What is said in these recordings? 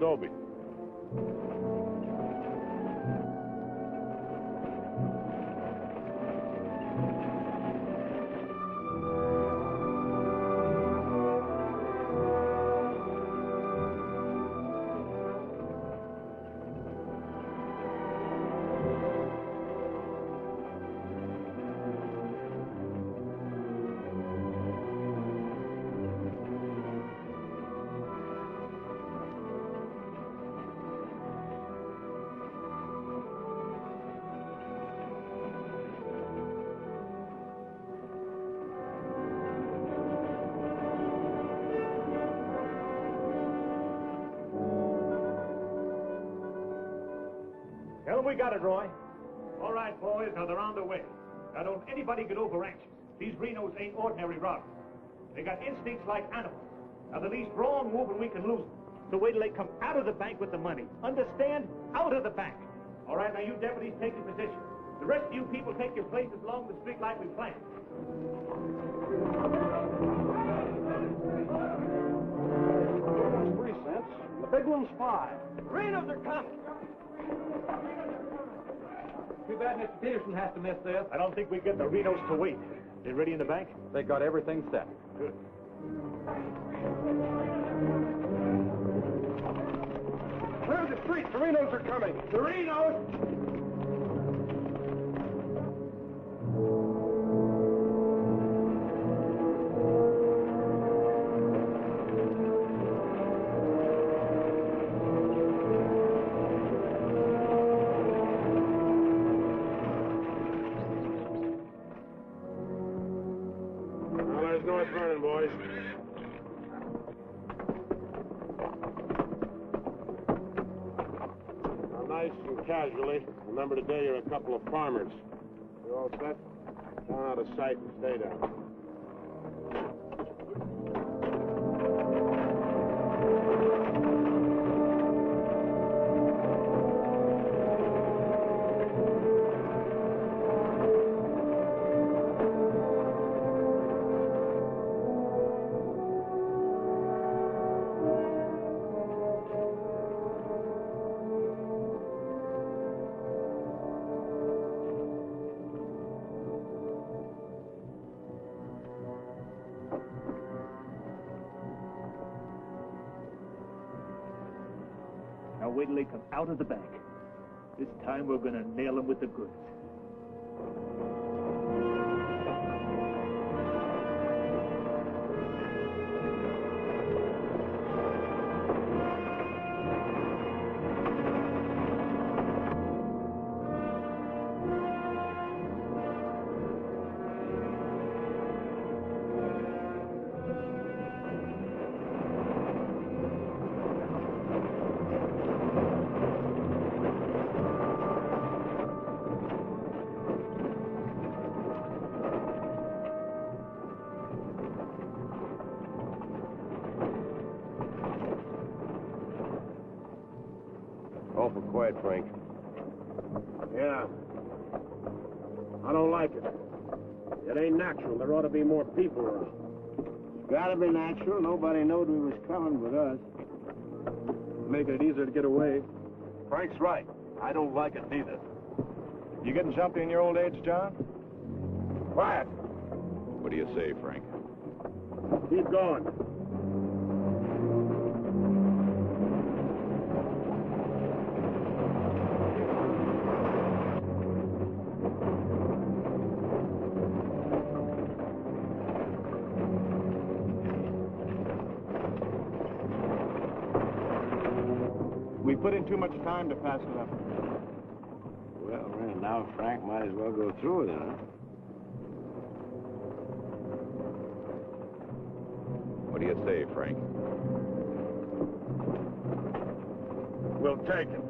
adobe. Tell them we got it, Roy. All right, boys, now they're on their way. Now don't anybody get over anxious. These Renos ain't ordinary robbers. They got instincts like animals. Now the least wrong move and we can lose them. So wait till they come out of the bank with the money. Understand? Out of the bank. All right, now you deputies take your position. The rest of you people take your places along the street like we planned. The little one's 3 cents. The big one's 5. Renos are coming. Too bad Mr. Peterson has to miss this. I don't think we get the Renos to wait. They ready in the bank? They got everything set. Good. Clear the street. The Renos are coming. The Renos! Boys. Now, nice and casually, remember today you're a couple of farmers. You all set? Down out of sight and stay down. Now wait till they come out of the bank. This time we're gonna nail them with the goods. Awful quiet, Frank. Yeah. I don't like it. It ain't natural. There ought to be more people around. It's gotta be natural. Nobody knowed we was coming but us. Making it easier to get away. Frank's right. I don't like it neither. You getting jumpy in your old age, John? Quiet. What do you say, Frank? Keep going. We put in too much time to pass it up. Well, now Frank might as well go through with it, huh? What do you say, Frank? We'll take it.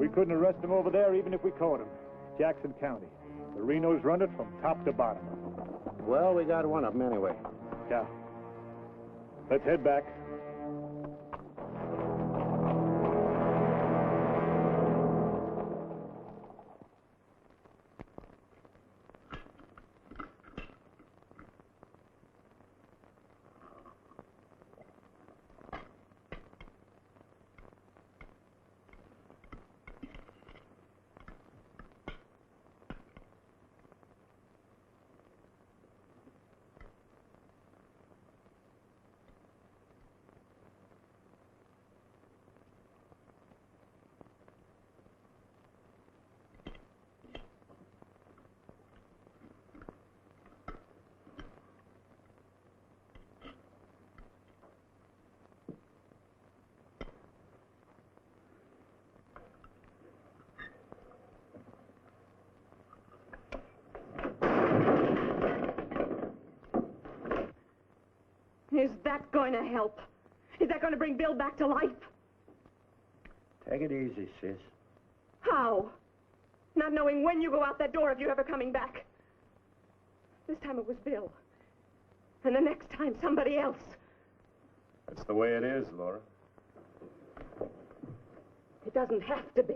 We couldn't arrest him over there even if we caught him. Jackson County. The Renos run it from top to bottom. Well, we got one of them anyway. Yeah. Let's head back. Is that going to help? Is that going to bring Bill back to life? Take it easy, sis. How? Not knowing when you go out that door if you're ever coming back. This time it was Bill. And the next time, somebody else. That's the way it is, Laura. It doesn't have to be.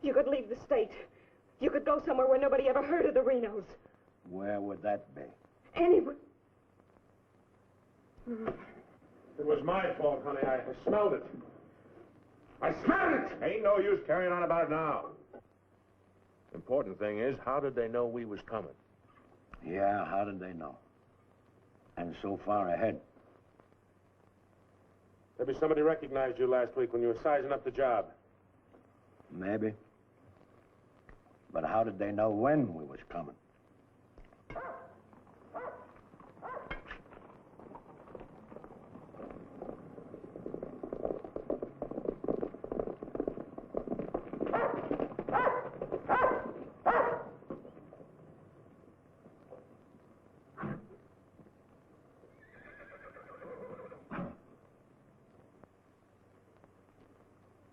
You could leave the state. You could go somewhere where nobody ever heard of the Renos. Where would that be? Anywhere. It was my fault, honey. I smelled it. I smelled it! Ain't no use carrying on about it now. Important thing is, how did they know we was coming? Yeah, how did they know? And so far ahead. Maybe somebody recognized you last week when you were sizing up the job. Maybe. But how did they know when we was coming?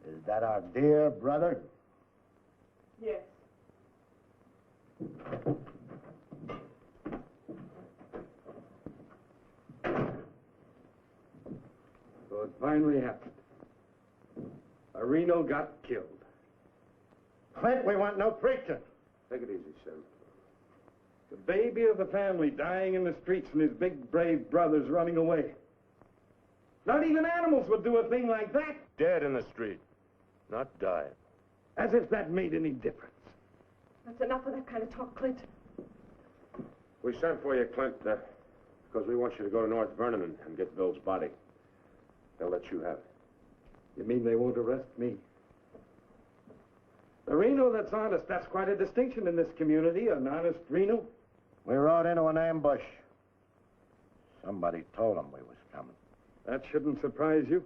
Is that our dear brother? Yes. So it finally happened. A Reno got killed. Clint, we want no preaching. Take it easy, Sheriff. The baby of the family dying in the streets and his big, brave brothers running away. Not even animals would do a thing like that. Dead in the street, not dying. As if that made any difference. That's enough of that kind of talk, Clint. We sent for you, Clint, because we want you to go to North Vernon and get Bill's body. They'll let you have it. You mean they won't arrest me? A Reno that's honest, that's quite a distinction in this community, an honest Reno. We rode into an ambush. Somebody told them we was coming. That shouldn't surprise you.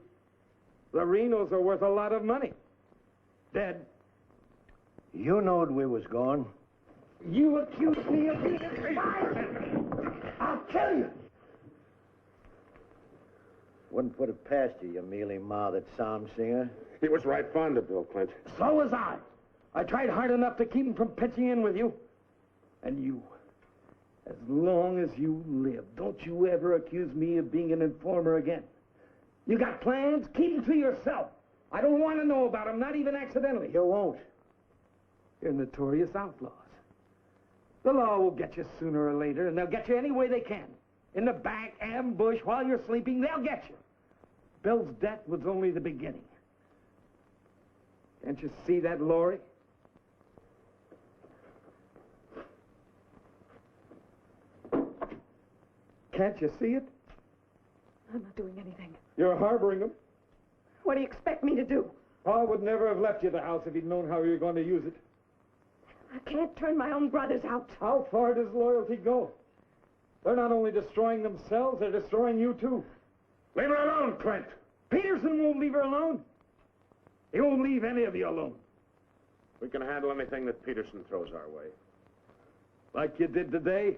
The Renos are worth a lot of money. Dead. You knowed we was going. You accuse me of being a spy. I'll kill you. Wouldn't put it past you, you mealy-mouthed psalm singer. He was right fond of Bill, Clint. So was I. I tried hard enough to keep him from pitching in with you. And you, as long as you live, don't you ever accuse me of being an informer again. You got plans? Keep them to yourself. I don't want to know about them, not even accidentally. You won't. You're notorious outlaws. The law will get you sooner or later, and they'll get you any way they can. In the back, ambush, while you're sleeping, they'll get you. Bill's death was only the beginning. Can't you see that, Laurie? Can't you see it? I'm not doing anything. You're harboring them. What do you expect me to do? Pa would never have left you the house if he'd known how you were going to use it. I can't turn my own brothers out. How far does loyalty go? They're not only destroying themselves, they're destroying you, too. Leave her alone, Clint. Peterson won't leave her alone. He won't leave any of you alone. We can handle anything that Peterson throws our way. Like you did today.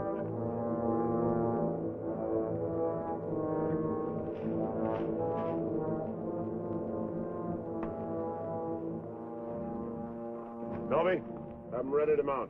Novi, have them ready to mount.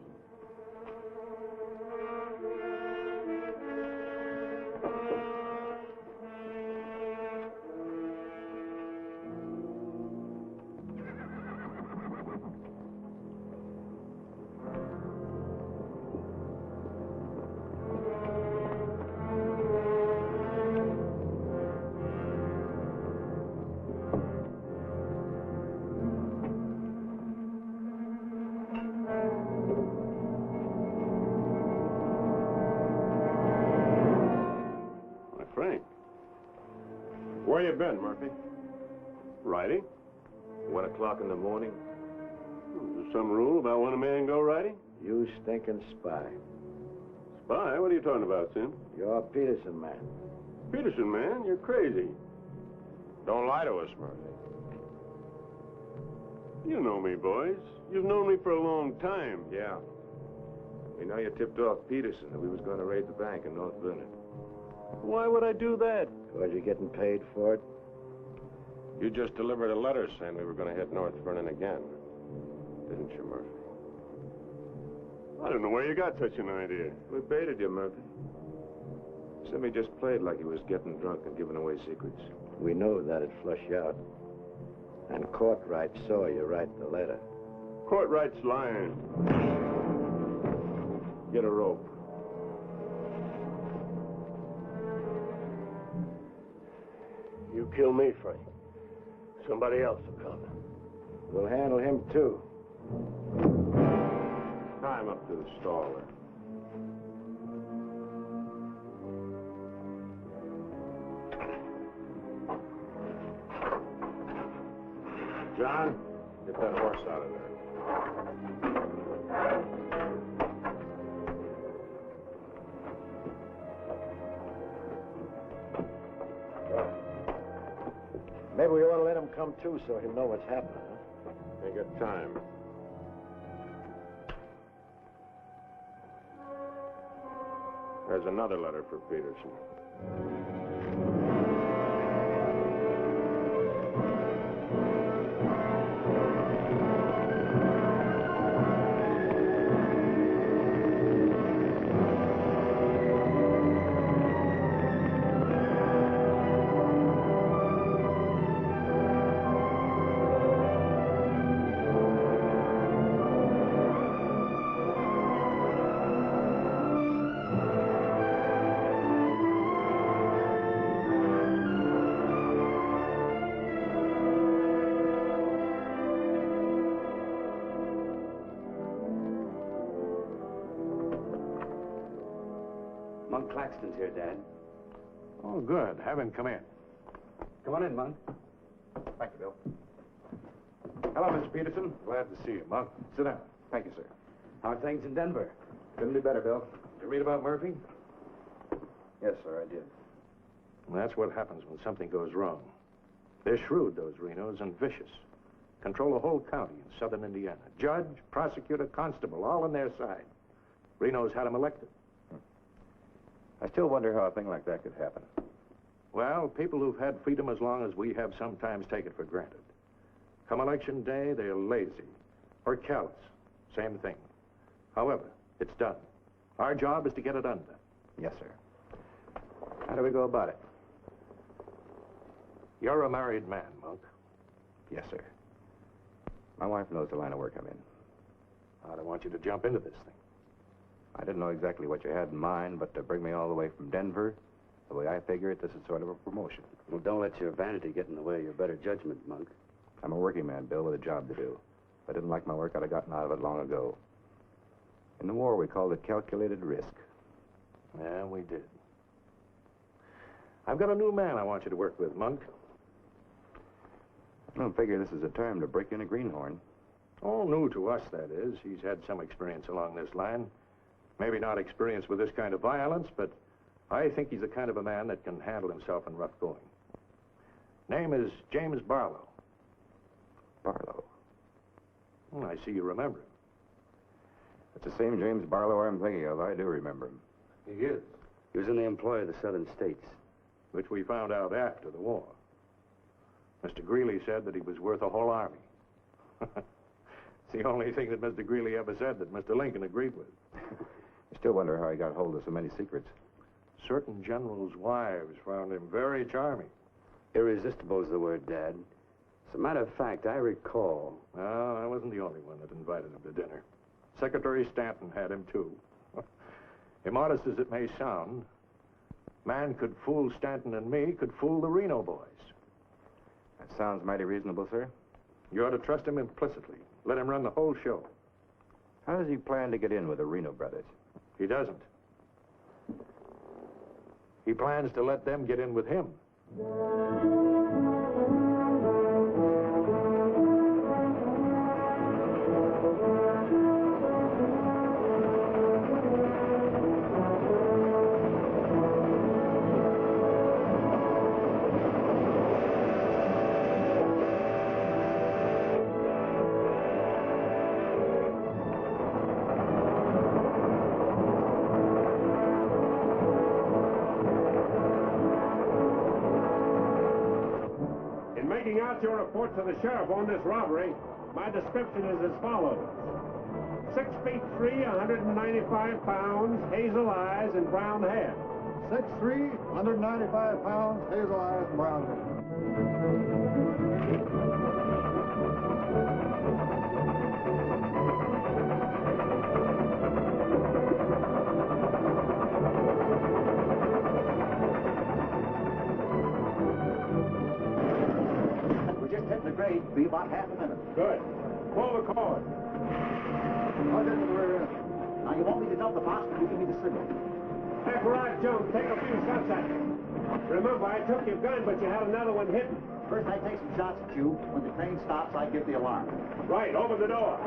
Frank. Where you been, Murphy? Riding? 1 o'clock in the morning? Is there some rule about when a man go riding? You stinking spy. Spy? What are you talking about, Sim? You're a Peterson man. Peterson, man, you're crazy. Don't lie to us, Murphy. You know me, boys. You've known me for a long time. Yeah. We know you tipped off Peterson that we was going to raid the bank in North Vernon. Why would I do that? Was you getting paid for it? You just delivered a letter saying we were going to hit North Vernon again. Didn't you, Murphy? I don't know where you got such an idea. We baited you, Murphy. Simmy just played like he was getting drunk and giving away secrets. We know that'd flush you out. And Courtright saw you write the letter. Courtright's lying. Get a rope. You kill me, Frank. Somebody else will come. We'll handle him, too. Tie him up to the stall there. John, get that horse out of there. Maybe we ought to let him come, too, so he'll know what's happening, huh? Ain't got time. There's another letter for Peterson. Monk Claxton's here, Dad. Oh, good. Have him come in. Come on in, Monk. Thank you, Bill. Hello, Mr. Peterson. Glad to see you, Monk. Sit down. Thank you, sir. How are things in Denver? Couldn't be better, Bill. Did you read about Murphy? Yes, sir, I did. Well, that's what happens when something goes wrong. They're shrewd, those Renos, and vicious. Control the whole county in southern Indiana. Judge, prosecutor, constable, all on their side. Reno's had him elected. I still wonder how a thing like that could happen. Well, people who've had freedom as long as we have sometimes take it for granted. Come election day, they're lazy or callous. Same thing. However, it's done. Our job is to get it undone. Yes, sir. How do we go about it? You're a married man, Monk. Yes, sir. My wife knows the line of work I'm in. I don't want you to jump into this thing. I didn't know exactly what you had in mind, but to bring me all the way from Denver, the way I figure it, this is sort of a promotion. Well, don't let your vanity get in the way of your better judgment, Monk. I'm a working man, Bill, with a job to do. If I didn't like my work, I'd have gotten out of it long ago. In the war, we called it calculated risk. Yeah, we did. I've got a new man I want you to work with, Monk. I don't figure this is a term to break in a greenhorn. Oh, new to us, that is. He's had some experience along this line. Maybe not experience with this kind of violence, but I think he's the kind of a man that can handle himself in rough going. Name is James Barlow. Barlow? Well, I see you remember him. It's the same James Barlow I'm thinking of. I do remember him. He is. He was in the employ of the southern states. Which we found out after the war. Mr. Greeley said that he was worth a whole army. It's the only thing that Mr. Greeley ever said that Mr. Lincoln agreed with. I still wonder how he got hold of so many secrets. Certain generals' wives found him very charming. Irresistible is the word, Dad. As a matter of fact, I recall. Well, I wasn't the only one that invited him to dinner. Secretary Stanton had him, too. Immodest as it may sound, man could fool Stanton and me, could fool the Reno boys. That sounds mighty reasonable, sir. You ought to trust him implicitly. Let him run the whole show. How does he plan to get in with the Reno brothers? He doesn't. He plans to let them get in with him. Your report to the sheriff on this robbery, my description is as follows. 6 feet 3, 195 pounds, hazel eyes, and brown hair. 6'3", 195 pounds, hazel eyes, and brown hair. Be about half a minute. Good. Pull the cord. I'll get to the rear end. Now, you want me to dump the box, you give me the signal. Hey, Garage Jones, take a few shots at me. Remember, I took your gun, but you had another one hidden. First, I take some shots at you. When the train stops, I give the alarm. Right, open the door.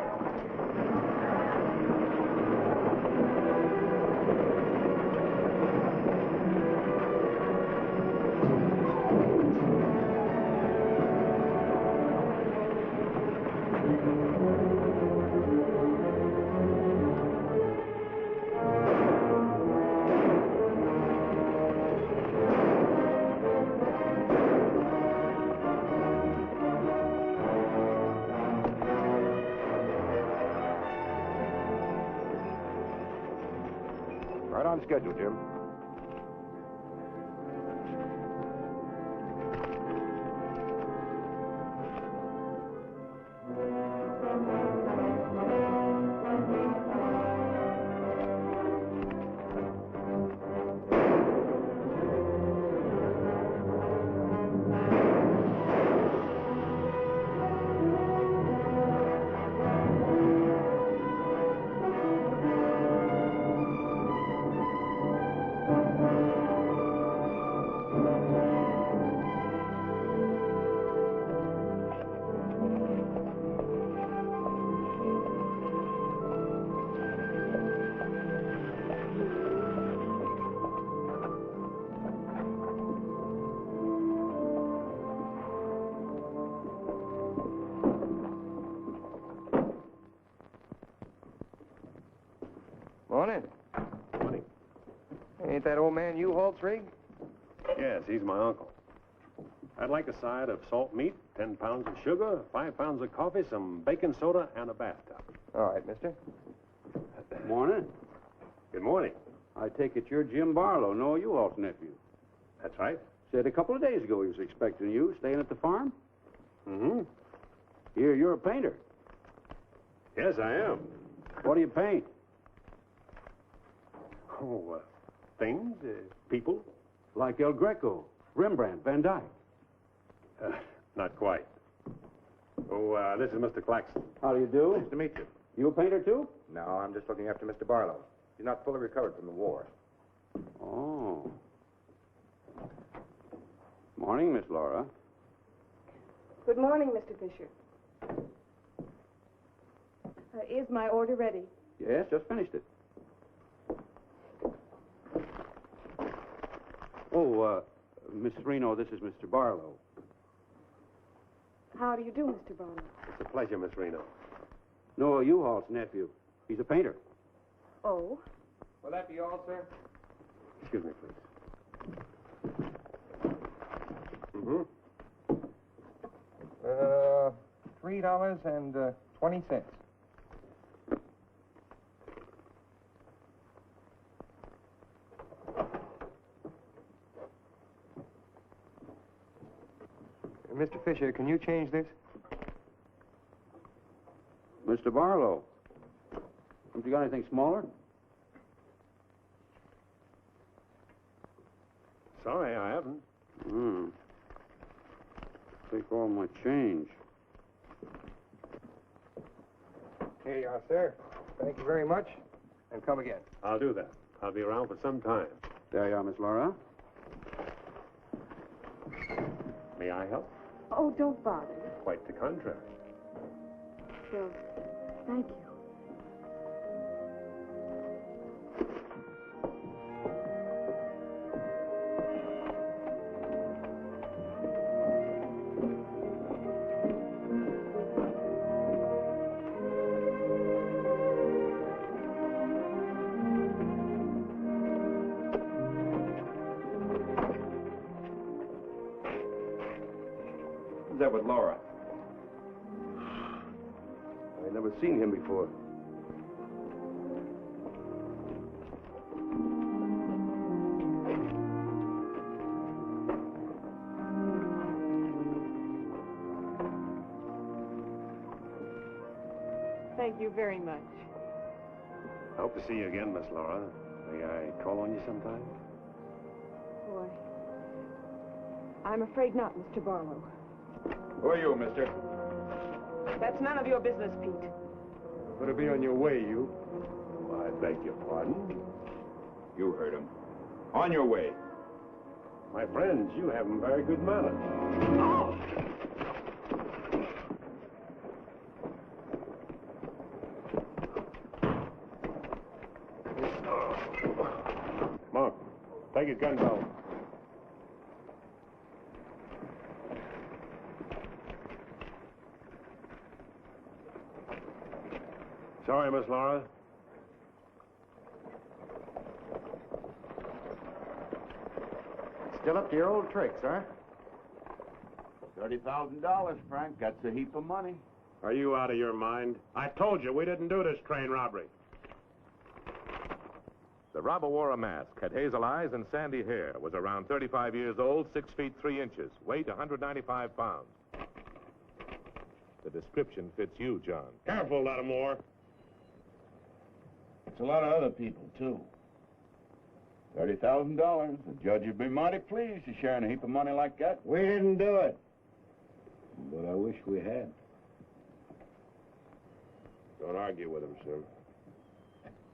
Right on schedule, Jim. Morning. Morning. Ain't that old man U-Haul's rig? Yes, he's my uncle. I'd like a side of salt meat, 10 pounds of sugar, 5 pounds of coffee, some baking soda, and a bathtub. All right, mister. Morning. Good morning. I take it you're Jim Barlow, Noah U-Haul's nephew. That's right. Said a couple of days ago he was expecting you, staying at the farm. Mm-hmm. You're a painter. Yes, I am. What do you paint? Oh, things, people. Like El Greco, Rembrandt, Van Dyke. Not quite. Oh, this is Mr. Claxton. How do you do? Nice to meet you. You a painter, too? No, I'm just looking after Mr. Barlow. He's not fully recovered from the war. Oh. Morning, Miss Laura. Good morning, Mr. Fisher. Is my order ready? Yes, just finished it. Oh, Mrs. Reno, this is Mr. Barlow. How do you do, Mr. Barlow? It's a pleasure, Miss Reno. Noah U-Haul's nephew. He's a painter. Oh? Will that be all, sir? Excuse me, please. Mm-hmm. $3.20. Fisher, can you change this? Mr. Barlow, haven't you got anything smaller? Sorry, I haven't. Take all my change. Here you are, sir. Thank you very much. And come again. I'll do that. I'll be around for some time. There you are, Miss Laura. May I help? Oh, don't bother. Quite the contrary. Well, thank you. Who's that with Laura? I've never seen him before. Thank you very much. I hope to see you again, Miss Laura. May I call on you sometime? Boy, I'm afraid not, Mr. Barlow. Who are you, mister? That's none of your business, Pete. Better be on your way, you. I beg your pardon. You heard him. On your way. My friends, you have very good manners. Monk, take his gun belt. Sorry, Miss Laura. Still up to your old tricks, huh? $30,000, Frank. That's a heap of money. Are you out of your mind? I told you we didn't do this train robbery. The robber wore a mask, had hazel eyes and sandy hair, was around 35 years old, 6 feet 3 inches, weight 195 pounds. The description fits you, John. Careful, Lattimore. It's a lot of other people, too. $30,000. The judge would be mighty pleased to share in a heap of money like that. We didn't do it. But I wish we had. Don't argue with him, sir.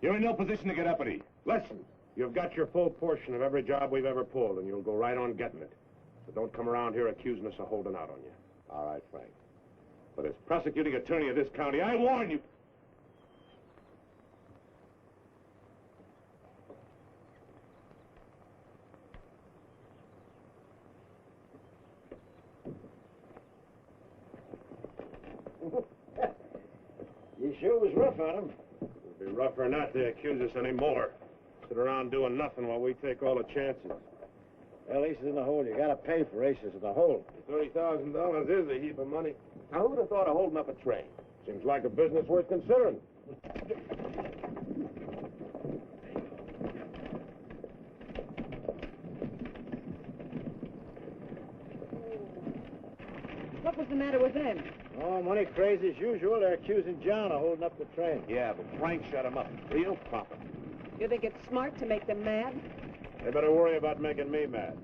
You're in no position to get uppity. Listen, you've got your full portion of every job we've ever pulled, and you'll go right on getting it. So don't come around here accusing us of holding out on you. All right, Frank. But as prosecuting attorney of this county, I warn you. You sure was rough on him. It'd be rougher not to accuse us anymore. Sit around doing nothing while we take all the chances. Well, aces in the hole. You gotta pay for aces in the hole. $30,000 is a heap of money. Now, who'd have thought of holding up a train? Seems like a business worth considering. What was the matter with them? Oh, money crazy as usual. They're accusing John of holding up the train. Yeah, but Frank shut him up. Real proper. You think it's smart to make them mad? They better worry about making me mad.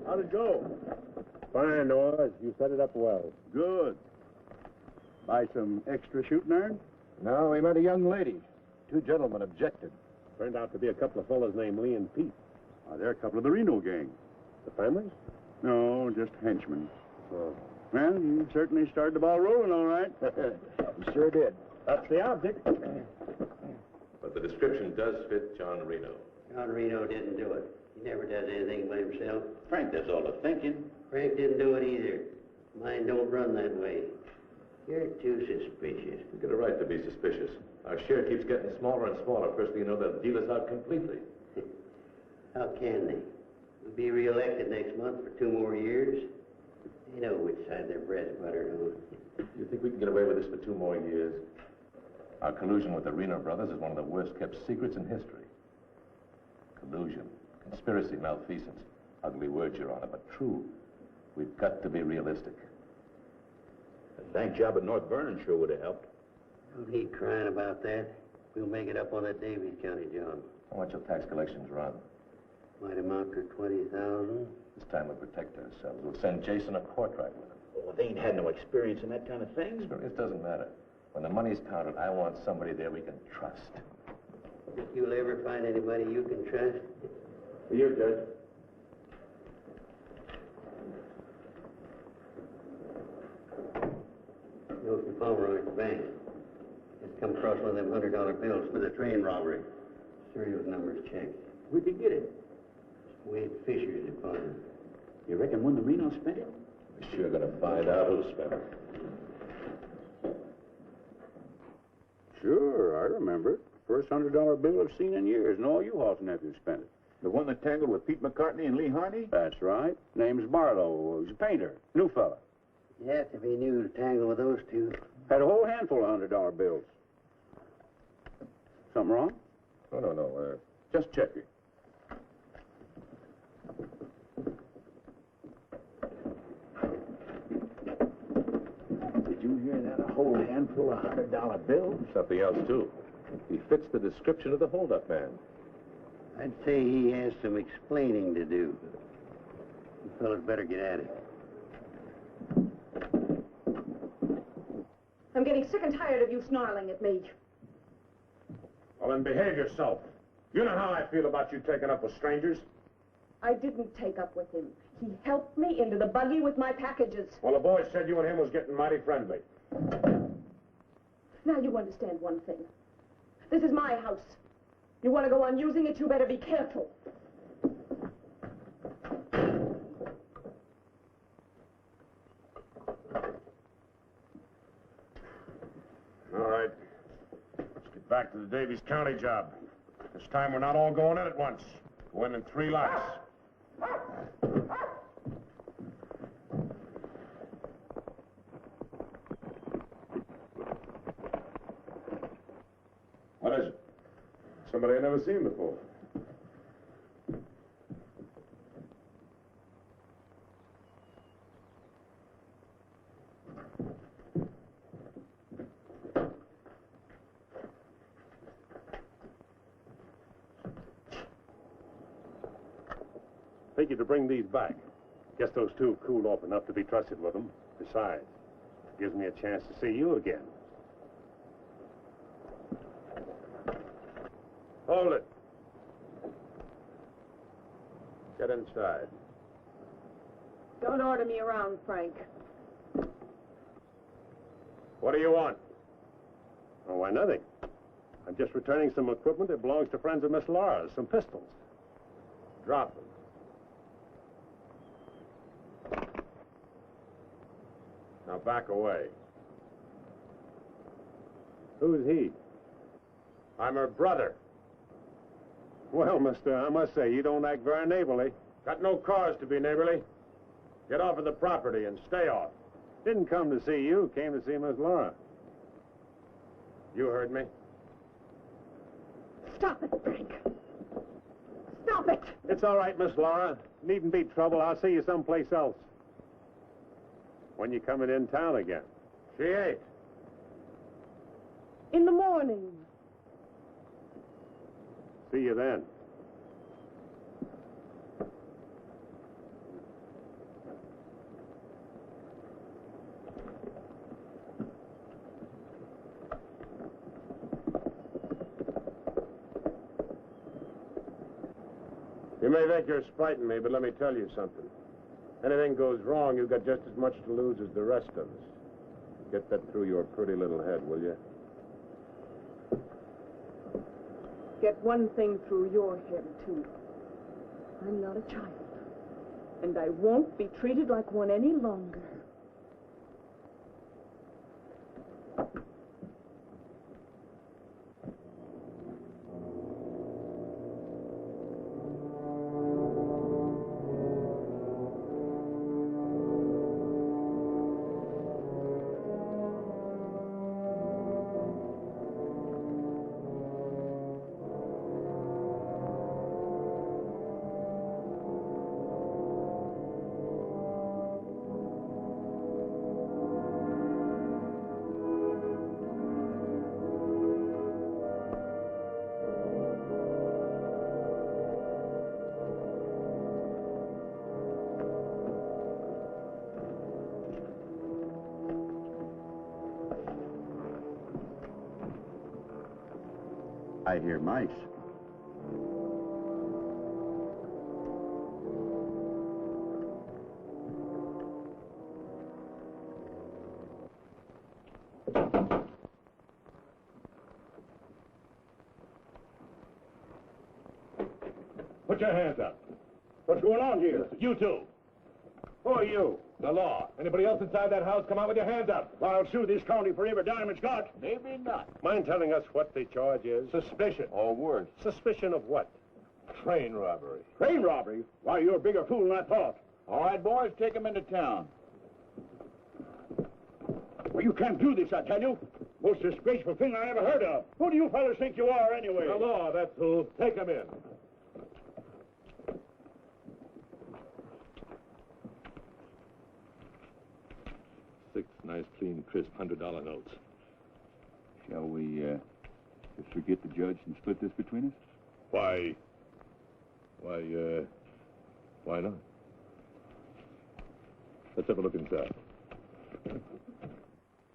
How'd it go? Fine, Oz. You set it up well. Good. Buy some extra shooting iron? No, we met a young lady. 2 gentlemen objected. Turned out to be a couple of fellas named Lee and Pete. They're a couple of the Reno gang. The families? No, just henchmen. Well, you certainly started the ball rolling, all right. You sure did. That's the object. But the description does fit John Reno. John Reno didn't do it. He never does anything by himself. Frank does all the thinking. Frank didn't do it either. Mine don't run that way. You're too suspicious. You get a right to be suspicious. Our share keeps getting smaller and smaller. First thing you know, they'll deal us out completely. How can they? We'll be re-elected next month for 2 more years. They know which side their bread's buttered on. You think we can get away with this for 2 more years? Our collusion with the Reno brothers is one of the worst-kept secrets in history. Collusion, conspiracy, malfeasance. Ugly words, Your Honor, but true. We've got to be realistic. The bank job at North Vernon sure would have helped. Don't need crying about that. We'll make it up on that Davies County job. How much will tax collections run? Might amount to 20,000. This time we'll protect ourselves. We'll send Jason a portrait with him. Oh, they ain't had no experience in that kind of thing. Experience doesn't matter. When the money's counted, I want somebody there we can trust. Think you'll ever find anybody you can trust? You, Judge. Goes to Pomeroy's bank. Just come across one of them $100 bills for the train robbery. Serial numbers checked. Where'd you get it? Wade Fisher's deposit. You reckon when the Reno spent it? We're sure gonna find out who spent it. Sure, I remember it. First $100 bill I've seen in years, and all you Hawes nephews spent it. The one that tangled with Pete McCartney and Lee Harney? That's right. Name's Barlow. He's a painter. New fella. Yes, if he knew to tangle with those two. Had a whole handful of $100 bills. Something wrong? No. Just checking. Did you hear that? A whole handful of $100 bills? Something else, too. He fits the description of the holdup man. I'd say he has some explaining to do. You fellas better get at it. I'm getting sick and tired of you snarling at me. Well, then behave yourself. You know how I feel about you taking up with strangers. I didn't take up with him. He helped me into the buggy with my packages. Well, the boys said you and him was getting mighty friendly. Now you understand one thing. This is my house. You want to go on using it, you better be careful. All right. Let's get back to the Davies County job. This time we're not all going in at once. Go in 3 lots. What is it? Somebody I've never seen before. Take you to bring these back. Guess those two cooled off enough to be trusted with them. Besides, it gives me a chance to see you again. Hold it. Get inside. Don't order me around, Frank. What do you want? Oh, why, nothing. I'm just returning some equipment that belongs to friends of Miss Laura's, some pistols. Drop them. Now back away. Who's he? I'm her brother. Well, mister, I must say, you don't act very neighborly. Got no cause to be neighborly. Get off of the property and stay off. Didn't come to see you, came to see Miss Laura. You heard me. Stop it, Frank. Stop it. It's all right, Miss Laura. Needn't be trouble. I'll see you someplace else. When you coming in town again? She ain't. In the morning. See you then. You may think you're spiting me, but let me tell you something. Anything goes wrong, you've got just as much to lose as the rest of us. Get that through your pretty little head, will you? Get one thing through your head, too. I'm not a child. And I won't be treated like one any longer. I hear mice. Put your hands up. What's going on here? You two. Who are you? The law. Anybody else inside that house, come out with your hands up. I'll sue this county for every dime it's got. Maybe not. Mind telling us what the charge is? Suspicion. Or worse. Suspicion of what? Train robbery. Train robbery? Why, you're a bigger fool than I thought. All right, boys, take him into town. Well, you can't do this, I tell you. Most disgraceful thing I ever heard of. Who do you fellas think you are, anyway? The law, that's who. Take him in. Six nice, clean, crisp $100 notes. Shall we, just forget the judge and split this between us? Why not? Let's have a look inside.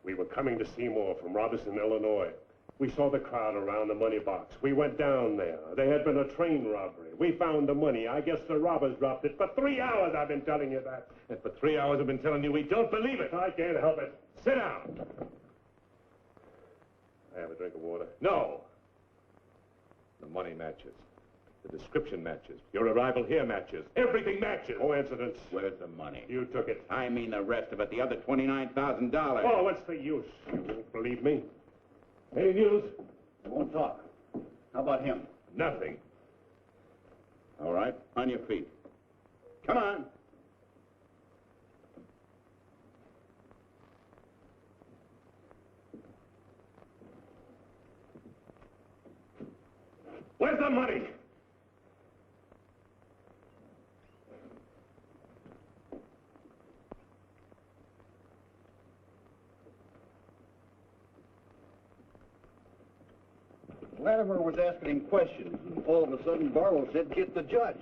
We were coming to Seymour from Robertson, Illinois. We saw the crowd around the money box. We went down there. There had been a train robbery. We found the money. I guess the robbers dropped it. For 3 hours I've been telling you that. And for 3 hours I've been telling you we don't believe it. I can't help it. Sit down. I have a drink of water. No. The money matches. The description matches. Your arrival here matches. Everything matches. Coincidence. Where's the money? You took it. I mean the rest of it, the other $29,000. Oh, what's the use? You won't believe me. Any news? I won't talk. How about him? Nothing. All right, on your feet. Come on. Where's the money? Latimer was asking him questions, and all of a sudden Barlow said, "Get the judge."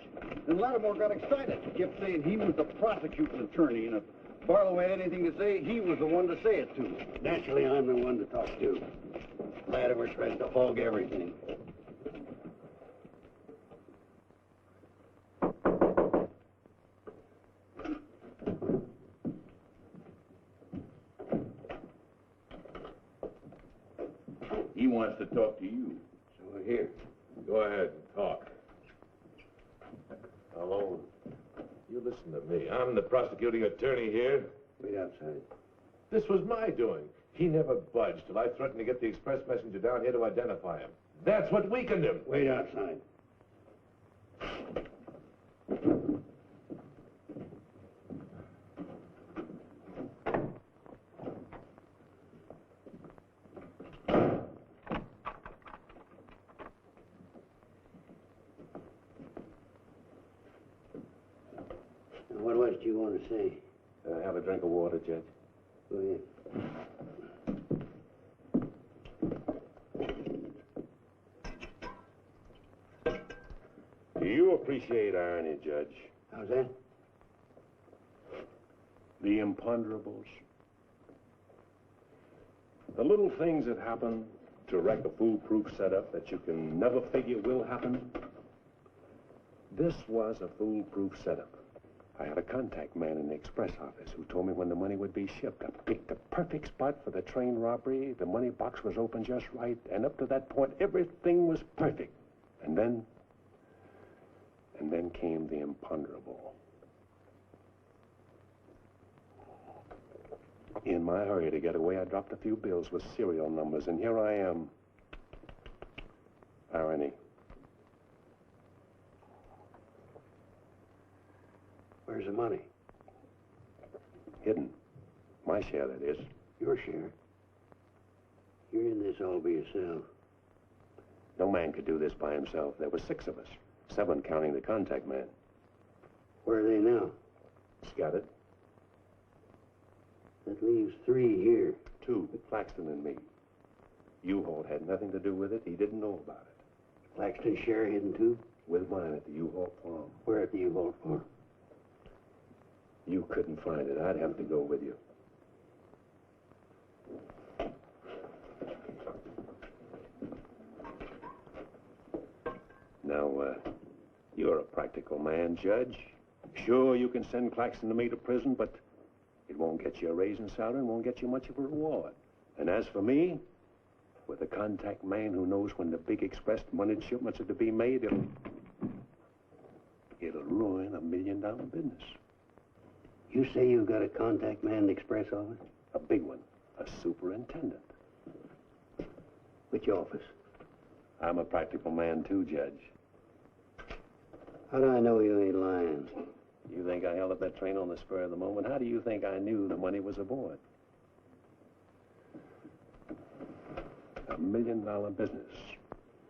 And Latimer got excited. He kept saying he was the prosecuting attorney, and if Barlow had anything to say, he was the one to say it to. Naturally, I'm the one to talk to. Latimer tries to hog everything. He wants to talk to you. So here. Go ahead and talk. Alone. You listen to me. I'm the prosecuting attorney here. Wait outside. This was my doing. He never budged till I threatened to get the express messenger down here to identify him. That's what weakened him. Wait outside. What was it you want to say? Have a drink of water, Judge. Go ahead. Do you appreciate irony, Judge? How's that? The imponderables. The little things that happen to wreck a foolproof setup that you can never figure will happen. This was a foolproof setup. I had a contact man in the express office who told me when the money would be shipped. I picked the perfect spot for the train robbery. The money box was open just right, and up to that point, everything was perfect. And then came the imponderable. In my hurry to get away, I dropped a few bills with serial numbers, and here I am. Irony. Where's the money? Hidden. My share, that is. Your share. You're in this all by yourself. No man could do this by himself. There were 6 of us. 7 counting the contact man. Where are they now? Scattered. That leaves 3 here. 2, Claxton and me. U-Haul had nothing to do with it. He didn't know about it. Claxton's share hidden too? With mine at the U-Haul farm. Where at the U-Haul farm? You couldn't find it. I'd have to go with you. Now, you're a practical man, Judge. Sure, you can send Claxton and me to prison, but it won't get you a raise in salary and won't get you much of a reward. And as for me, with a contact man who knows when the big express money shipments are to be made, it'll ruin $1 million business. You say you've got a contact man in the express office? A big one, a superintendent. Which office? I'm a practical man too, Judge. How do I know you ain't lying? You think I held up that train on the spur of the moment? How do you think I knew the money was aboard? $1 million business,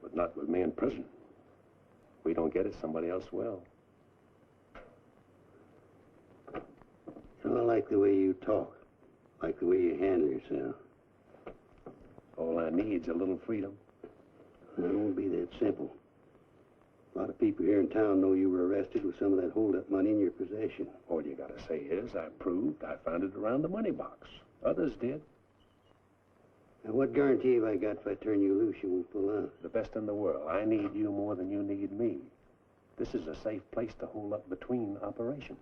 but not with me in prison. If we don't get it, somebody else will. I like the way you talk, like the way you handle yourself. All I need's a little freedom. It won't be that simple. A lot of people here in town know you were arrested with some of that hold-up money in your possession. All you gotta say is, I proved I found it around the money box. Others did. Now, what guarantee have I got if I turn you loose you won't pull out? The best in the world. I need you more than you need me. This is a safe place to hold up between operations.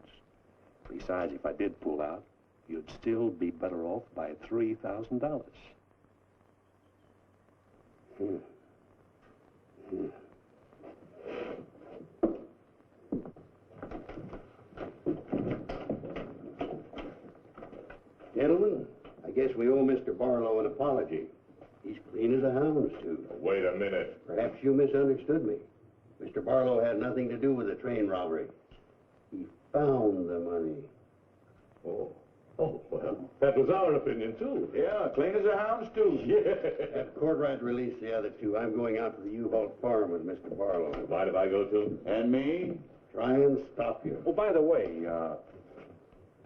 Besides, if I did pull out, you'd still be better off by $3,000. Gentlemen, I guess we owe Mr. Barlow an apology. He's clean as a hound's tooth. Wait a minute. Perhaps you misunderstood me. Mr. Barlow had nothing to do with the train robbery. He found the money. Oh, well, that was our opinion, too. Yeah, clean as a hound's tooth. Yeah. Have Courtright release the other two. I'm going out to the U-Haul farm with Mr. Barlow. Mind if I go, too? And me? Try and stop you. Oh, by the way,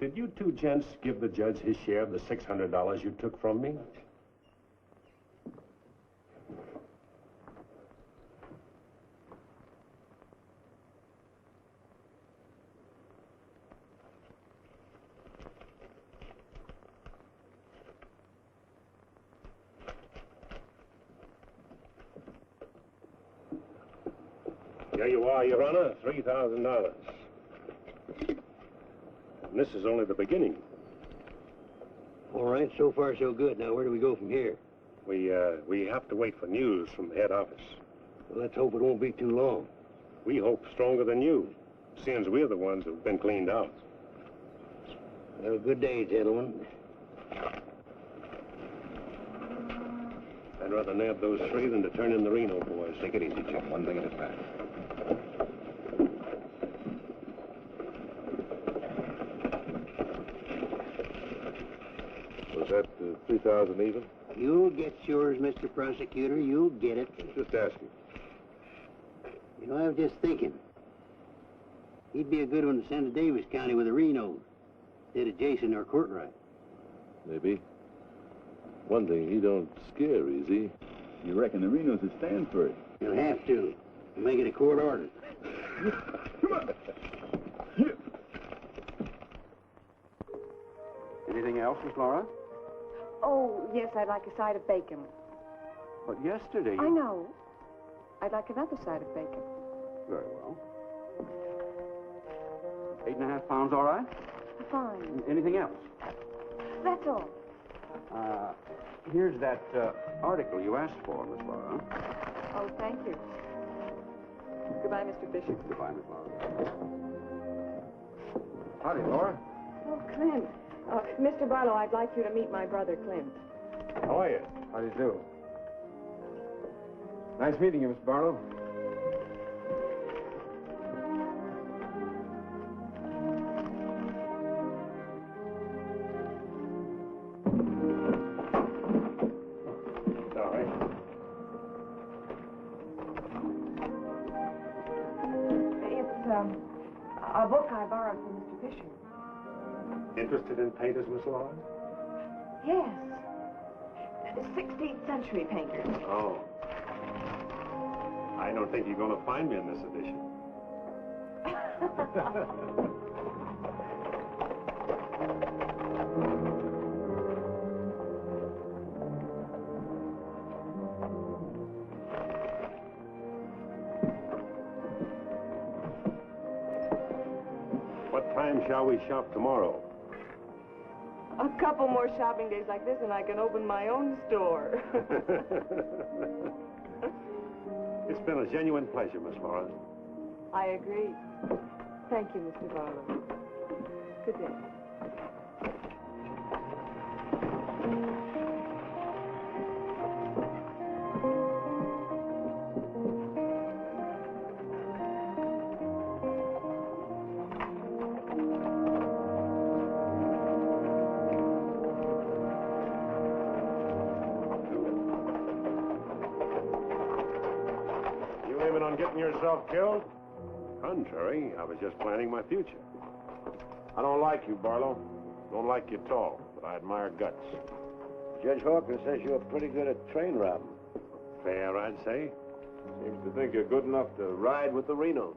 did you two gents give the judge his share of the $600 you took from me? Here you are, Your Honor, $3,000. And this is only the beginning. All right, so far so good. Now, where do we go from here? We have to wait for news from the head office. Well, let's hope it won't be too long. We hope stronger than you, since we're the ones who've been cleaned out. Well, good day, gentlemen. I'd rather nab those three than to turn in the Reno boys. Take it easy, Jim. One thing at a time. Was that 3,000 even? You'll get yours, Mr. Prosecutor. You'll get it. Just asking. You know, I was just thinking. He'd be a good one to send to Davis County with the Renos, instead of Jason or Courtright. Maybe. One thing, he don't scare easy. You reckon the Renos will stand for it? You'll have to. We'll make it a court order. Come on. Anything else, Miss Laura? Oh, yes, I'd like a side of bacon. But yesterday... I know. I'd like another side of bacon. Very well. 8.5 pounds, all right? Fine. Anything else? That's all. Here's that article you asked for, Miss Laura. Oh, thank you. Goodbye, Mr. Fisher. Goodbye, Miss Laura. Howdy, Laura. Oh, Clint. Mr. Barlow, I'd like you to meet my brother, Clint. How are you? How do you do? Nice meeting you, Mr. Barlow. Sorry. It's a book I borrowed from Mr. Fisher. Interested in painters, Miss Laura? Yes. 16th century painters. Oh. I don't think you're going to find me in this edition. time shall we shop tomorrow? A couple more shopping days like this and I can open my own store. It's been a genuine pleasure, Miss Laura. I agree. Thank you, Mr. Barlow. Good day. You aiming on getting yourself killed? Contrary, I was just planning my future. I don't like you, Barlow. Don't like you at all, but I admire guts. Judge Hawkins says you're pretty good at train robbing. Fair, I'd say. Seems to think you're good enough to ride with the Renos.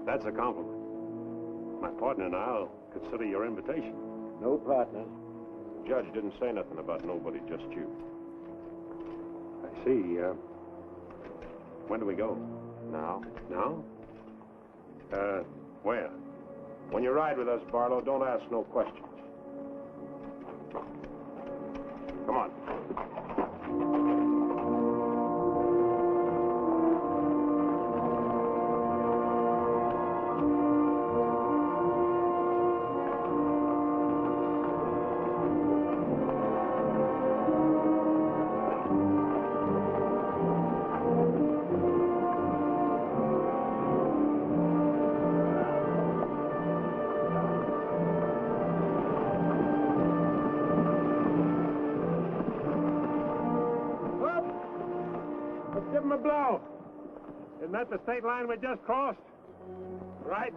That's a compliment. My partner and I'll consider your invitation. No partner. The judge didn't say nothing about nobody, just you. I see. When do we go? Now? Now? Where? When you ride with us, Barlow, don't ask no questions. Come on. Give him a blow. Isn't that the state line we just crossed? Right?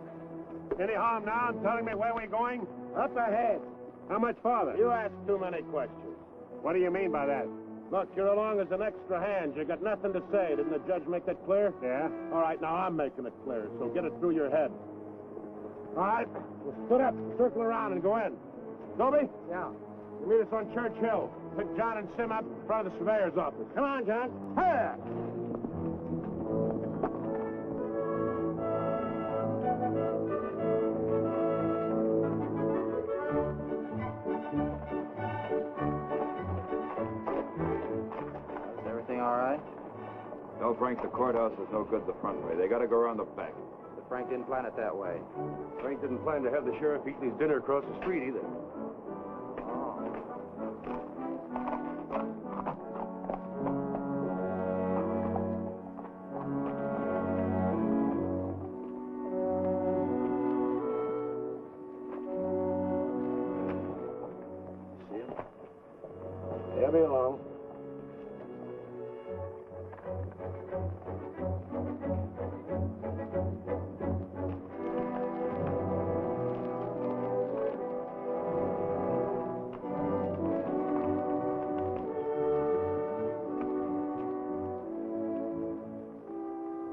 Any harm now in telling me where we're going? Up ahead. How much farther? You ask too many questions. What do you mean by that? Look, you're along as an extra hand. You got nothing to say. Didn't the judge make that clear? Yeah? All right, now I'm making it clear, so get it through your head. All right, we'll split up, circle around, and go in. Dobie? Yeah. You meet us on Church Hill. Pick John and Sim up in front of the surveyor's office. Come on, John. Hey! Is everything all right? No, Frank, the courthouse is no good the front way. They got to go around the back. But Frank didn't plan it that way. Frank didn't plan to have the sheriff eating his dinner across the street either. They'll be along.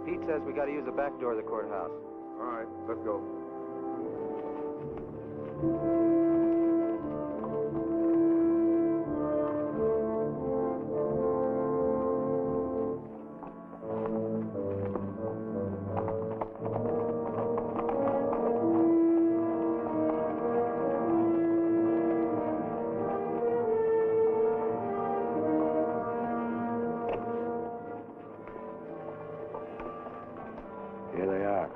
Pete says we got to use the back door of the courthouse. All right, let's go. Here they are.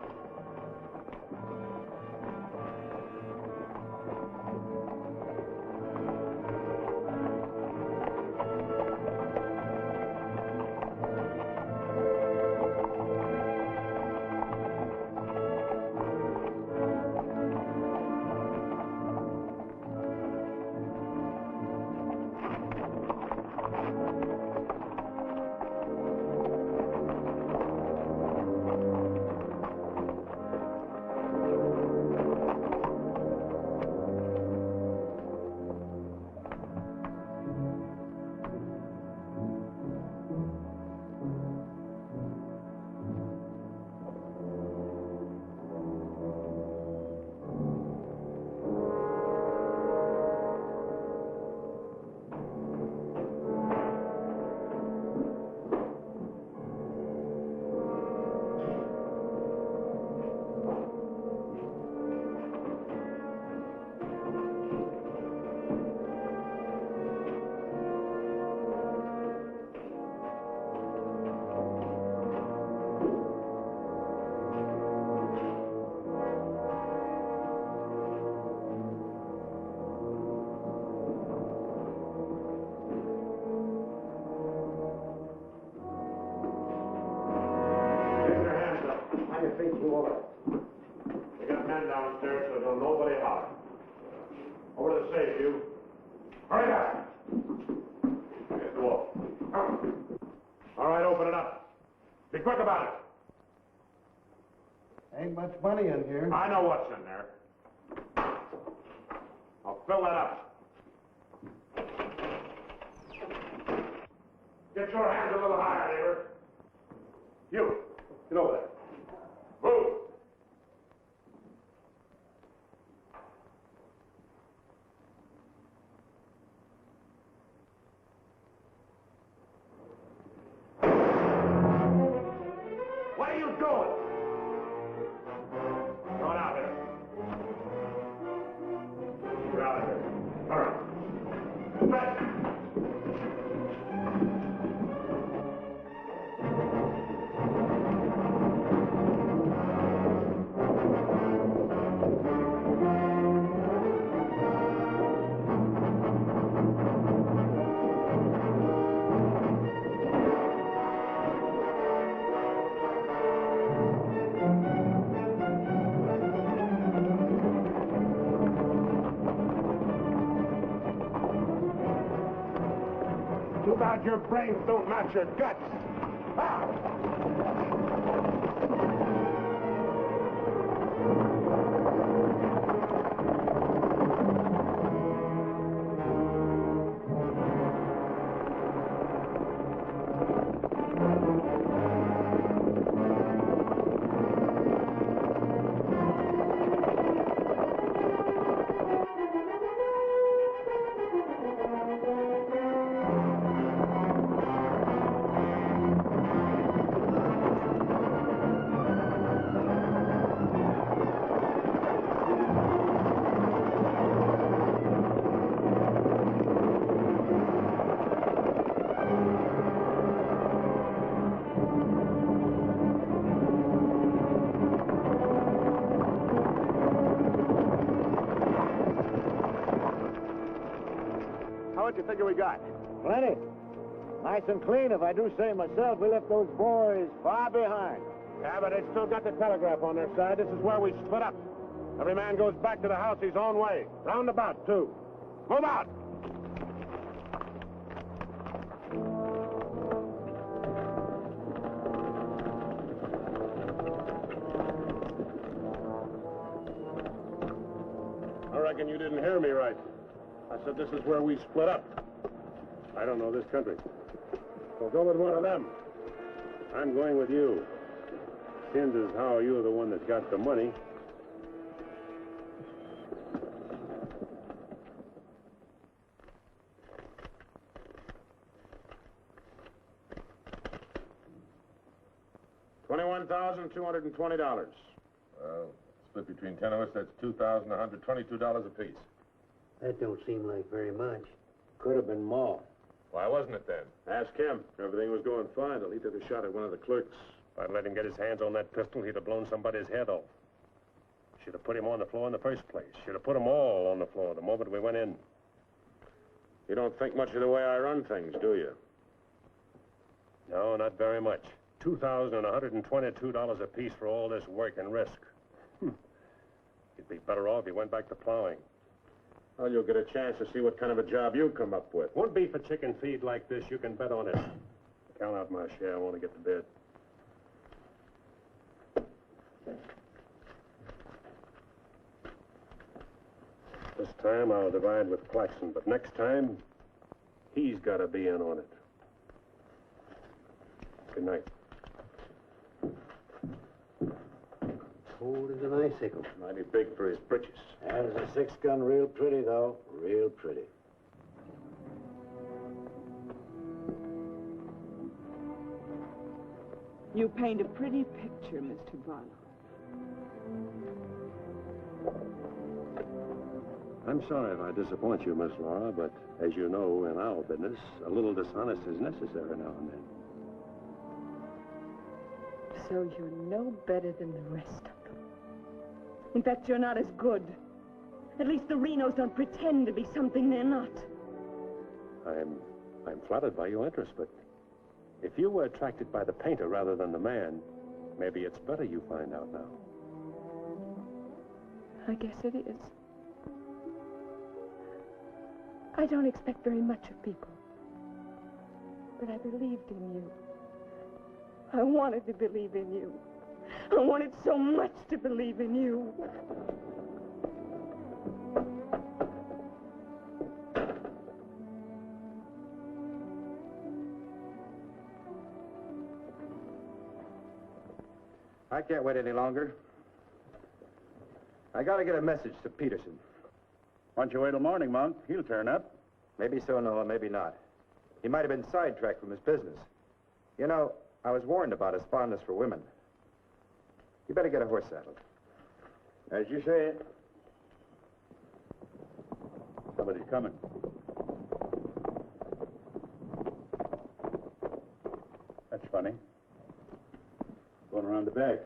Move over. We got men downstairs, so don't nobody holler. Over to the safe, you. Hurry back. Against the wall. All right, open it up. Be quick about it. Ain't much money in here. I know what's in there. I'll fill that up. Get your hands a little higher, neighbor. You, get over there. Move. What are you doing? Going out here. Get out of here. Hurry. Stretch. Too bad your brains don't match your guts. How much you figure we got? Plenty. Nice and clean, if I do say myself. We left those boys far behind. Yeah, but they still got the telegraph on their side. This is where we split up. Every man goes back to the house his own way. Roundabout, too. Move out! I reckon you didn't hear me right. I said this is where we split up. I don't know this country. So go with one of them. I'm going with you. Seems as how you're the one that's got the money. $21,220. Well, split between 10 of us, that's $2,122 apiece. That don't seem like very much. Could have been more. Why wasn't it then? Ask him. Everything was going fine till he took a shot at one of the clerks. If I'd let him get his hands on that pistol, he'd have blown somebody's head off. Should have put him on the floor in the first place. Should have put them all on the floor the moment we went in. You don't think much of the way I run things, do you? No, not very much. $2,122 apiece for all this work and risk. You'd be better off if you went back to plowing. Well, you'll get a chance to see what kind of a job you come up with. Won't be for chicken feed like this, you can bet on it. Count out my share, I want to get to bed. This time I'll divide with Claxton, but next time, he's got to be in on it. Good night. Cold as an icicle. Mighty big for his britches. There's a 6-gun real pretty, though. Real pretty. You paint a pretty picture, Mr. Barlow. I'm sorry if I disappoint you, Miss Laura, but as you know, in our business, a little dishonest is necessary now and then. So you're no better than the rest of them. In fact, you're not as good. At least the Renos don't pretend to be something they're not. I'm flattered by your interest, but if you were attracted by the painter rather than the man, Maybe it's better you find out now. I guess it is. I don't expect very much of people. But I believed in you. I wanted to believe in you. I wanted so much to believe in you. I can't wait any longer. I gotta get a message to Peterson. Why don't you wait till morning, Monk? He'll turn up. Maybe so, Noah, maybe not. He might have been sidetracked from his business. You know, I was warned about his fondness for women. You better get a horse saddled. As you say. Somebody's coming. That's funny. Going around the back.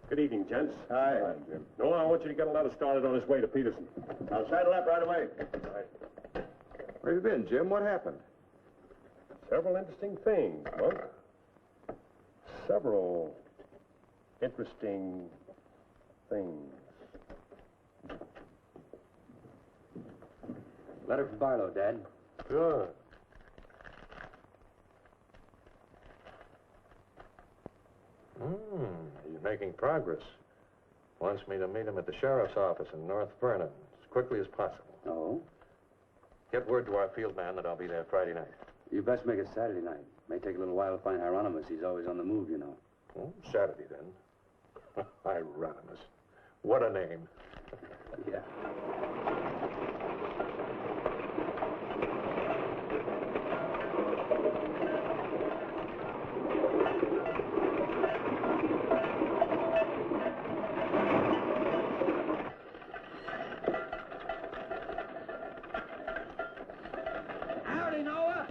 Good evening, gents. Hi. Hi, Jim. Noah, I want you to get a letter started on his way to Peterson. I'll saddle up right away. Right. Where have you been, Jim? What happened? Several interesting things, Monk. Several interesting things. Letter from Barlow, Dad. Good. He's making progress. Wants me to meet him at the sheriff's office in North Vernon as quickly as possible. Oh? Get word to our field man that I'll be there Friday night. You best make it Saturday night. May take a little while to find Hieronymus. He's always on the move, you know. Oh, Saturday, then. Hieronymus. What a name. Yeah. Howdy, Noah.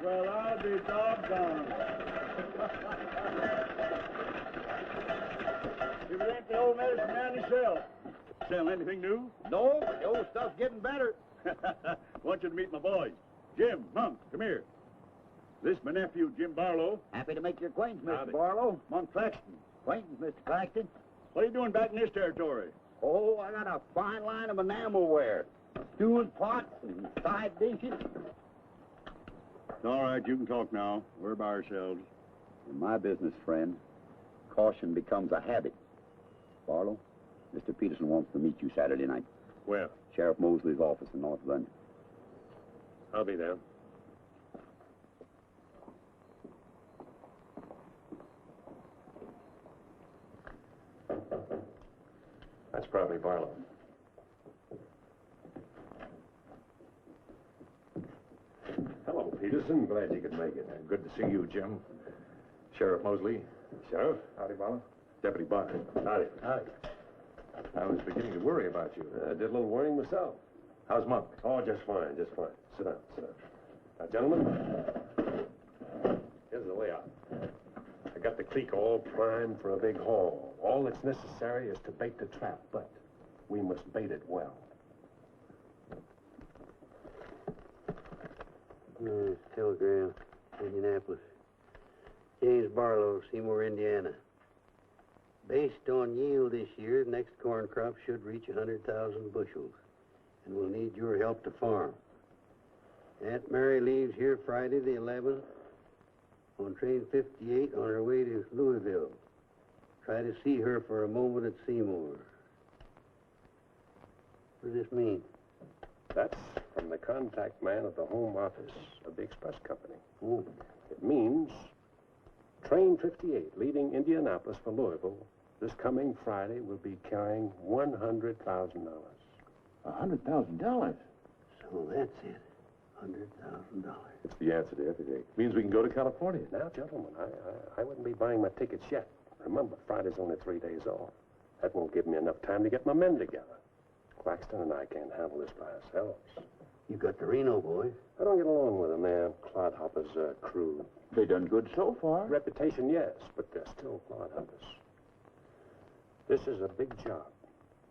Well, I'll be doggone. If it ain't the old medicine man himself. Sell anything new? No, the old stuff's getting better. Want you to meet my boys. Jim, Monk, come here. This is my nephew, Jim Barlow. Happy to make your acquaintance, Mr. Howdy. Barlow. Monk Claxton. Acquaintance, Mr. Claxton. What are you doing back in this territory? Oh, I got a fine line of enamelware. Stewing pots and side dishes. All right, you can talk now. We're by ourselves. In my business, friend, caution becomes a habit. Barlow, Mr. Peterson wants to meet you Saturday night. Where? Sheriff Mosley's office in North London. I'll be there. That's probably Barlow. Hello, Peterson. Glad you could make it. Good to see you, Jim. Sheriff Mosley. Sheriff? Howdy, Barlow. Deputy Barker. Howdy. Howdy. I was beginning to worry about you. I did a little worrying myself. How's Monk? Oh, just fine, just fine. Sit down, sit down. Now, gentlemen, here's the layout. I got the clique all primed for a big haul. All that's necessary is to bait the trap, but we must bait it well. Telegram, Indianapolis. James Barlow, Seymour, Indiana. Based on yield this year, the next corn crop should reach 100,000 bushels, and we'll need your help to farm. Aunt Mary leaves here Friday the 11th on train 58 on her way to Louisville. Try to see her for a moment at Seymour. What does this mean? That's from the contact man of the home office of the express company. Oh. It means train 58 leaving Indianapolis for Louisville this coming Friday will be carrying $100,000. $100,000? So that's it. $100,000. It's the answer to everything. Means we can go to California. Now, gentlemen, I wouldn't be buying my tickets yet. Remember, Friday's only 3 days off. That won't give me enough time to get my men together. Claxton and I can't handle this by ourselves. You got the Reno boys. I don't get along with them. They're clodhoppers, crude. They done good so far. Reputation, yes, but they're still clodhoppers. This is a big job.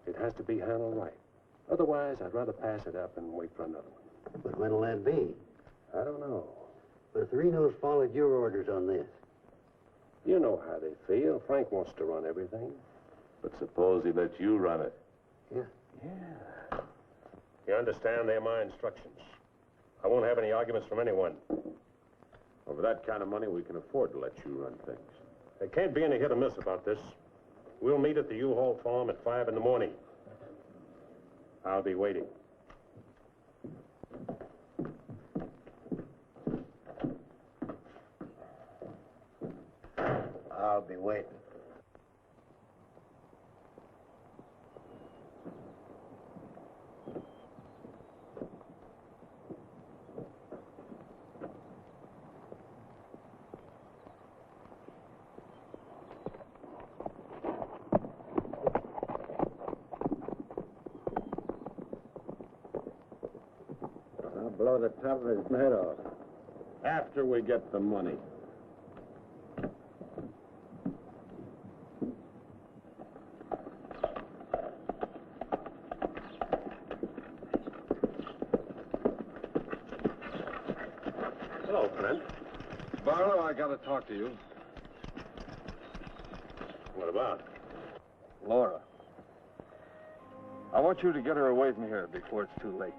It has to be handled right. Otherwise, I'd rather pass it up and wait for another one. But when'll that be? I don't know. But if the Renos followed your orders on this. You know how they feel. Frank wants to run everything. But suppose he lets you run it. Yeah. Yeah. You understand, they're my instructions. I won't have any arguments from anyone. Over that kind of money, we can afford to let you run things. There can't be any hit or miss about this. We'll meet at the U-Haul farm at 5 in the morning. I'll be waiting. I'll be waiting. I'll blow the top of his head off. After we get the money. Hello, Clint. Barlow, I gotta talk to you. What about? Laura. I want you to get her away from here before it's too late.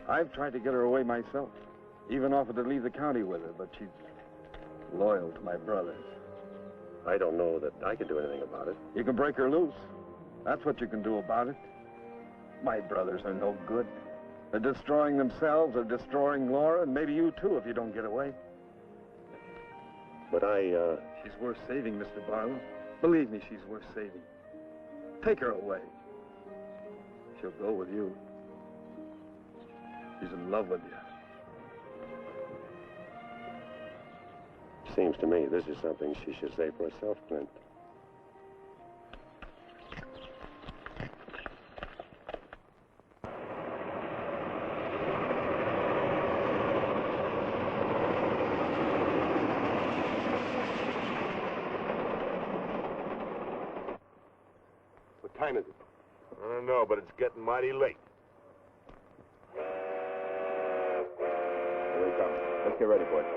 I've tried to get her away myself. Even offered to leave the county with her, but she's loyal to my brothers. I don't know that I can do anything about it. You can break her loose. That's what you can do about it. My brothers are no good. They're destroying themselves, they're destroying Laura, and maybe you too if you don't get away. But She's worth saving, Mr. Barlow. Believe me, she's worth saving. Take her away. She'll go with you. She's in love with you. Seems to me this is something she should say for herself, Clint. What time is it? I don't know, but it's getting mighty late. Here he comes. Let's get ready for it.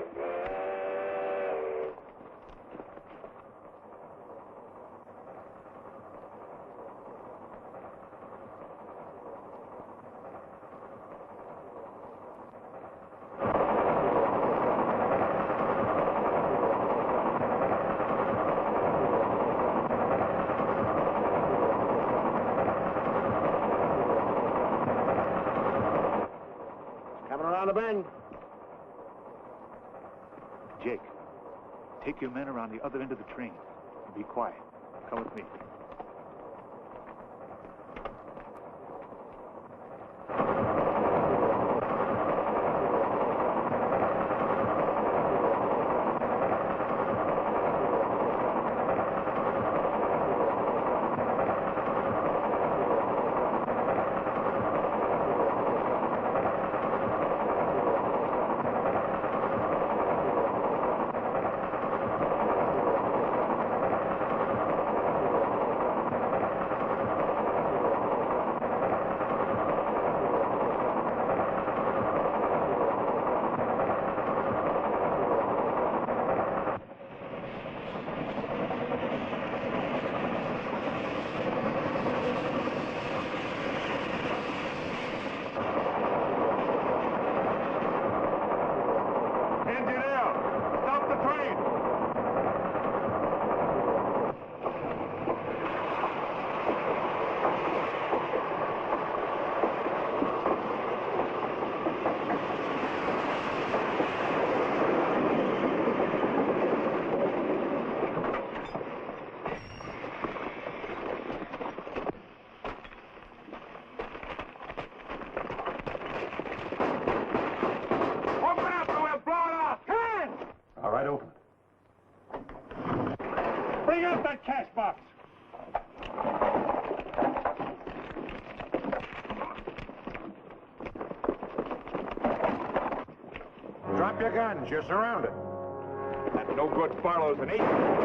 Coming around the bend. Jake, take your men around the other end of the train and be quiet. Come with me. Bring out that cash box. Drop your guns. You're surrounded. That no-good Barlow's an agent.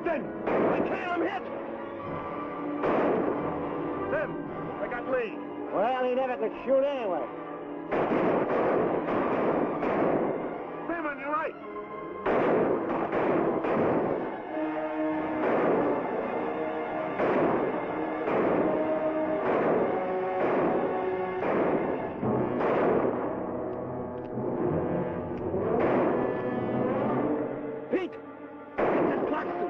Dalton! I can't, I'm hit! Sim, I got Lee. Well, he never could shoot anyway. Sim, on your right. Pete! It's Claxton!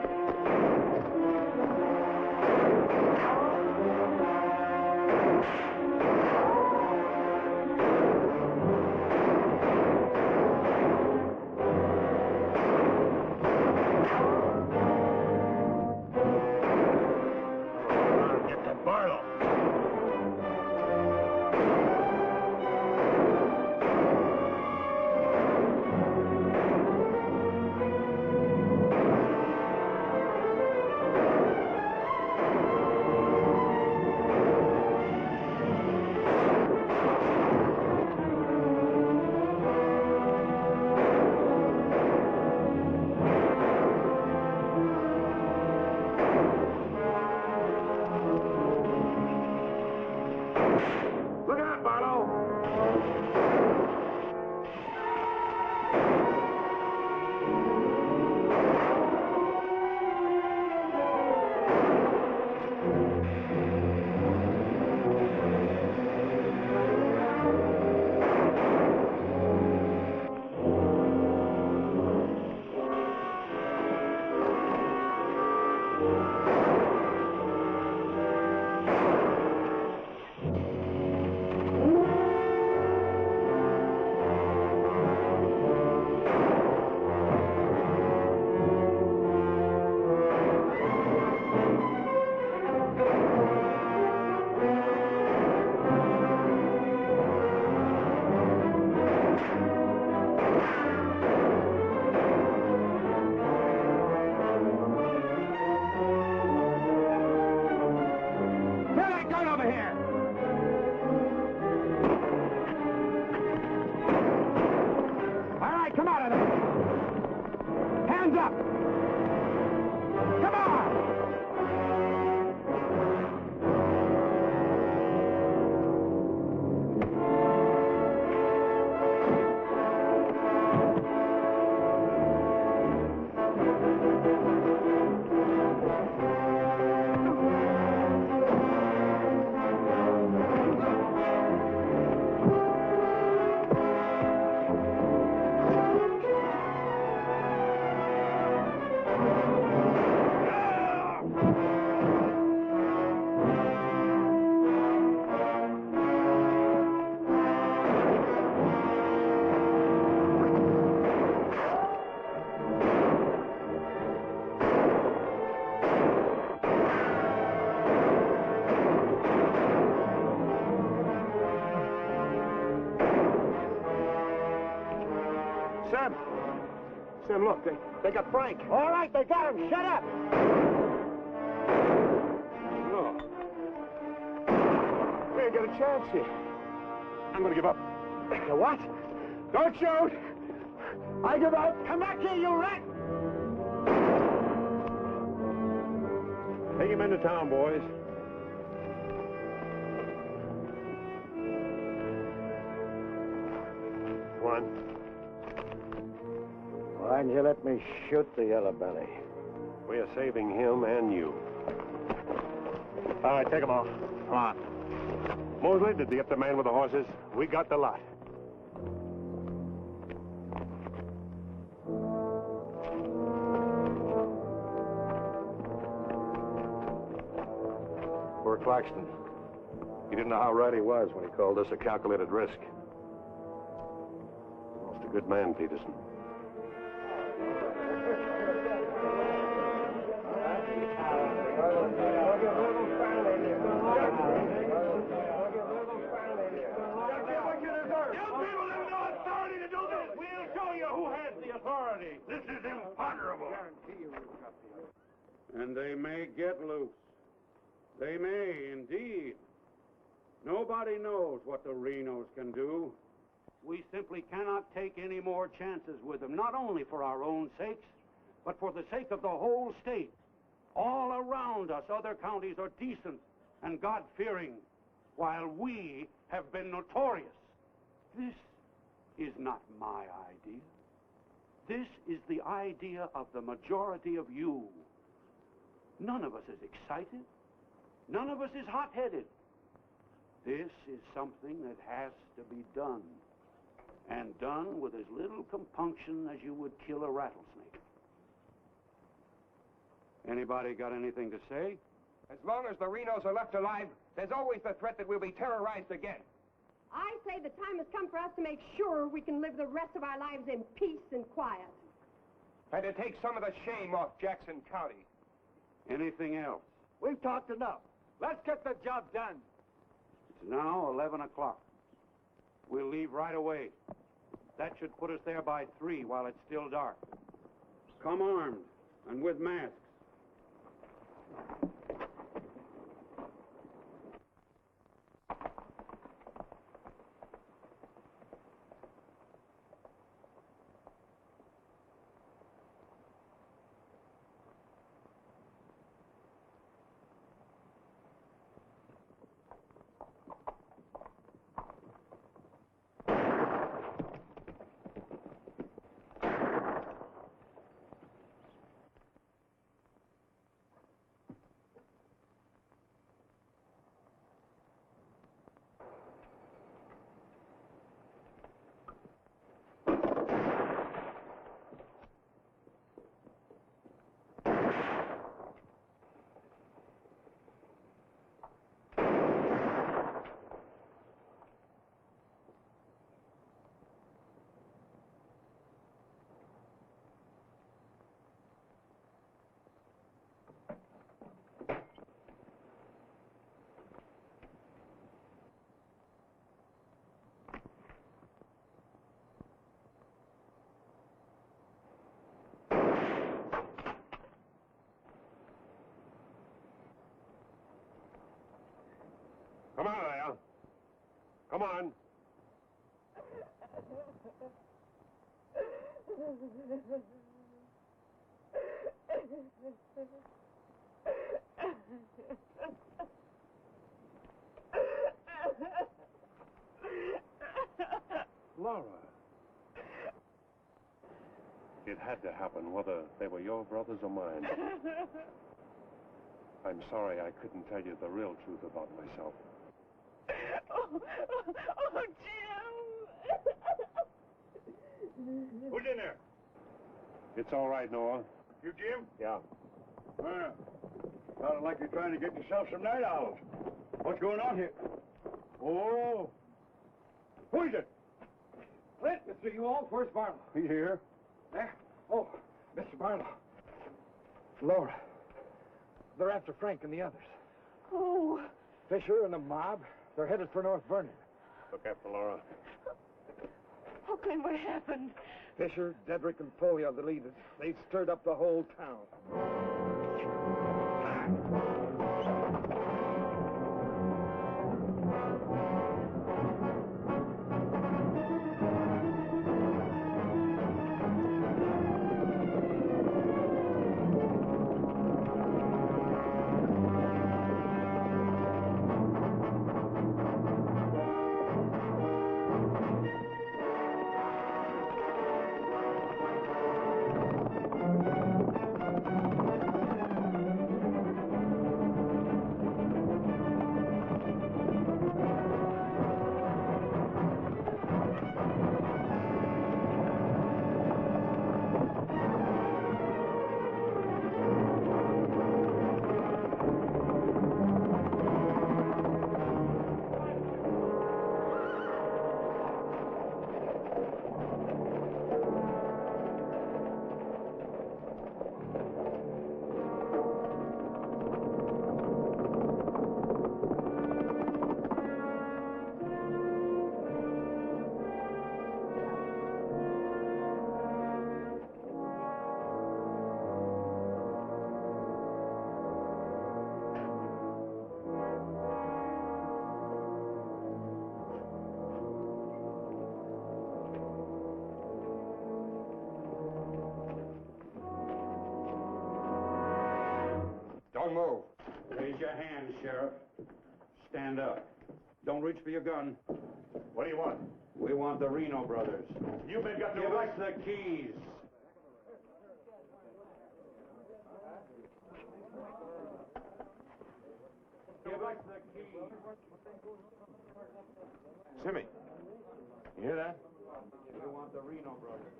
Get to Barlow. Look out, Barlow! Get that gun over here! All right, come out of there! Hands up! Come on! Sam! Sam, look, they got Frank. All right, they got him. Shut up. No. We ain't got a chance here. I'm gonna give up. You what? Don't shoot! I give up. Come back here, you rat. Take him into town, boys. One. Why didn't you let me shoot the yellow belly? We are saving him and you. All right, take them off. Come on. Mosley, did you get the man with the horses? We got the lot. Poor Claxton. He didn't know how right he was when he called this a calculated risk. Most a good man, Peterson. This is imponderable. And they may get loose. They may, indeed. Nobody knows what the Renos can do. We simply cannot take any more chances with them, not only for our own sakes, but for the sake of the whole state. All around us, other counties are decent and God-fearing, while we have been notorious. This is not my idea. This is the idea of the majority of you. None of us is excited. None of us is hot-headed. This is something that has to be done, and done with as little compunction as you would kill a rattlesnake. Anybody got anything to say? As long as the Renos are left alive, there's always the threat that we'll be terrorized again. I say the time has come for us to make sure we can live the rest of our lives in peace and quiet. And to take some of the shame off Jackson County. Anything else? We've talked enough. Let's get the job done. It's now 11 o'clock. We'll leave right away. That should put us there by 3 while it's still dark. Come armed and with masks. Come on, Al. Come on. Laura. It had to happen, whether they were your brothers or mine. I'm sorry I couldn't tell you the real truth about myself. Oh, Jim! Who's in there? It's all right, Noah. You, Jim? Yeah. Sounded like you're trying to get yourself some night owls. What's going on here? Oh. Who is it? Clint, Mr. Ewald, where's Barlow? He here. There? Oh, Mr. Barlow. Laura. They're after Frank and the others. Oh. Fisher and the mob. They're headed for North Vernon. Look after Laura. Oh, Clint, what happened? Fisher, Dedrick, and Foley are the leaders. They've stirred up the whole town. Don't move. Raise your hand, Sheriff. Stand up. Don't reach for your gun. What do you want? We want the Reno brothers. You men got no Give right. us the keys. Give us the keys. Simmy, you hear that? We want the Reno brothers.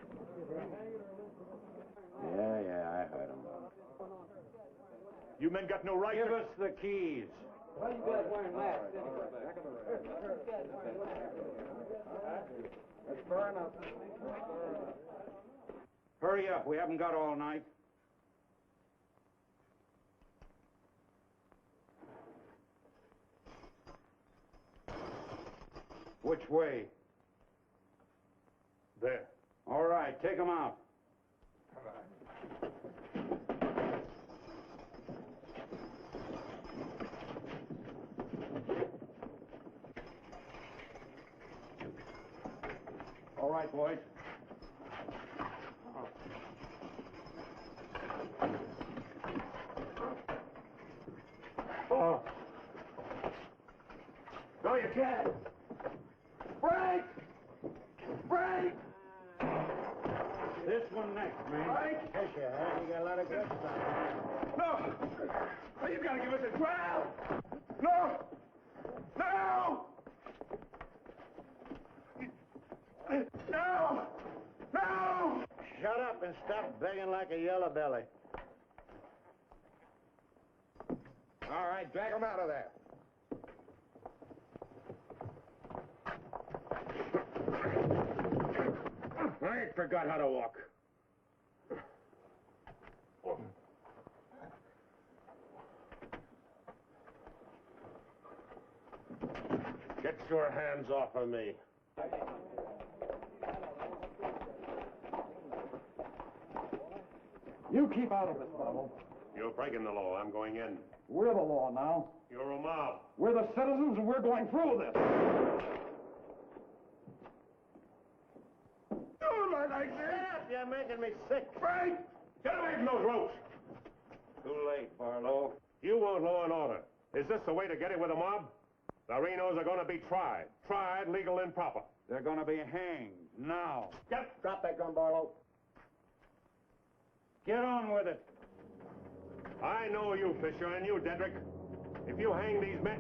Yeah, I heard him. You men got no right. Give us the keys. Why you guys wearing masks It's far enough. Hurry up. We haven't got all night. Which way? There. All right, take them out. All right, boys. Oh. No, you can't. Break! Break! This one next, man. Yes, you have. You got a lot of guts on No! No, you gotta give us a trial! No! No! No! No! Shut up and stop begging like a yellow belly. All right, drag them out of there. I ain't forgot how to walk. Get your hands off of me. You keep out of this, Barlow. You're breaking the law. I'm going in. We're the law now. You're a mob. We're the citizens, and we're going through this. Do like I said. Shut up, you're making me sick. Frank! Get away from those ropes! Too late, Barlow. You want law and order. Is this the way to get it with a mob? The Renos are going to be tried. Tried, legal and proper. They're going to be hanged now. Yep. Drop that gun, Barlow. Get on with it. I know you, Fisher, and you, Dedrick. If you hang these men...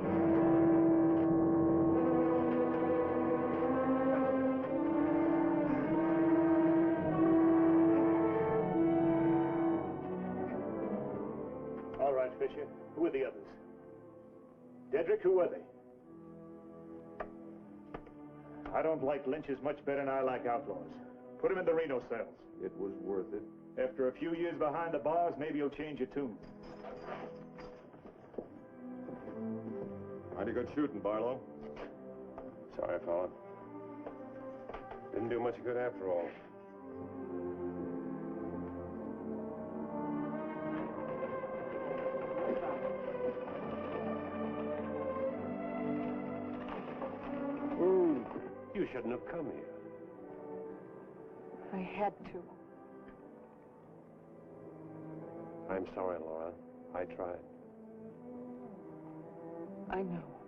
All right, Fisher. Who are the others? Dedrick, who are they? I don't like lynches much better than I like outlaws. Put him in the Reno cells. It was worth it. After a few years behind the bars, maybe you'll change your tune. Mighty good shooting, Barlow. Sorry, fella. Didn't do much good after all. You shouldn't have come here. I had to. I'm sorry, Laura. I tried. I know.